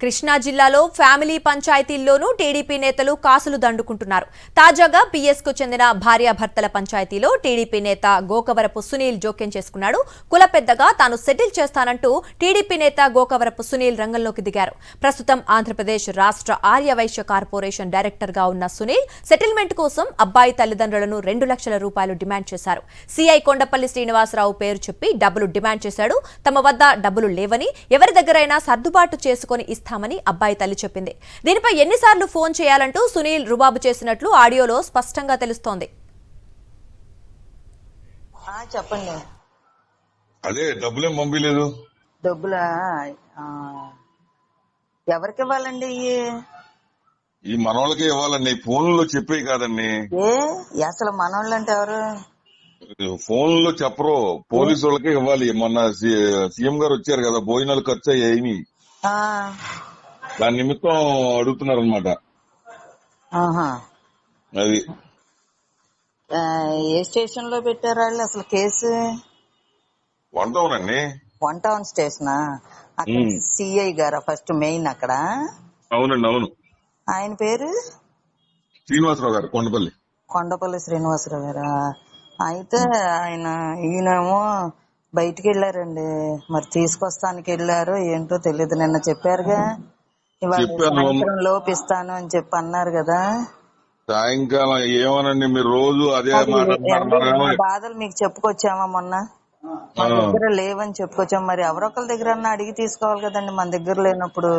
కృష్ణా జిల్లాలో family పంచాయతీల్లోనూ TDP నేతలు కాసులు దండుకుంటున్నారు. తాజాగా పీఎస్ కు చెందిన భార్యాభర్తల పంచాయతీలో టీడీపీ నేత గోకవరపు సునీల్ జోక్యం చేసుకున్నాడు. కుల పెద్దగా తాను సెటిల్ చేస్తానంటూ టీడీపీ నేత గోకవరపు సునీల్ రంగంలోకి దిగారు. ప్రస్తుతం ఆంధ్రప్రదేశ్ రాష్ట్ర ఆర్యవైశ్య కార్పొరేషన్ డైరెక్టర్ గా ఉన్న సునీల్ సెటిల్మెంట్ కోసం అబ్బాయి తల్లిదండ్రులను 2 లక్షల రూపాయలు డిమాండ్ చేశారు. సీఐ కొండపల్లి శ్రీనివాసరావు పేరు చెప్పి డబ్బులు డిమాండ్ చేశాడు. తమ వద్ద డబ్బులు లేవని, ఎవరి దగ్గరైనా సర్దుబాటు చేసుకుని ఇస్తామని అబ్బాయి తల్లి చెప్పింది. దీనిపై ఎన్నిసార్లు ఫోన్ చేయాలంటూ సునీల్ రుబాబు చేసినట్లు ఆడియోలో స్పష్టంగా తెలుస్తోంది. చెప్పండి. అదే డబ్బులేం పంపించలేదు. డబ్బులా ఎవరికి ఇవ్వాలండి? ఈ మనోళ్ళకి ఇవ్వాలండి. ఫోన్లో చెప్పే కాదండి. అసలు మనోళ్ళు అంటే ఎవరు? ఫోన్లో చెప్పరు, పోలీసు వాళ్ళకే ఇవ్వాలి. మొన్న సీఎం గారు వచ్చారు కదా, భోజనాలు ఖర్చు అయ్యాయి. దాని నిమిత్తం అడుగుతున్నారు అనమాట. అది ఏ స్టేషన్ లో పెట్టారు వాళ్ళు? అసలు కేసు 1 టౌన్ అండి. 1 టౌన్ స్టేషనా? అక్కడ సిఐ గారా ఫస్ట్ మెయిన్ అక్కడ? అవునండి, అవును. ఆయన పేరు శ్రీనివాసరావు గారు, కొండపల్లి శ్రీనివాసరావు గారా? అయితే ఈయనేమో బయటికి వెళ్ళారండి. మరి తీసుకొస్తానికి వెళ్ళారో ఏంటో తెలియదు. నిన్న చెప్పారుగా, ఇవాళ సాయంత్రం లోపిస్తాను అని చెప్పి అన్నారు కదా. సాయంకాలం ఏమోనండి, మీరు రోజు అదే బాధలు మీకు చెప్పుకొచ్చామా మొన్న? మన దగ్గర లేవని చెప్పుకొచ్చాము. మరి ఎవరొకరి దగ్గర అడిగి తీసుకోవాలి కదండి, మన దగ్గర లేనప్పుడు.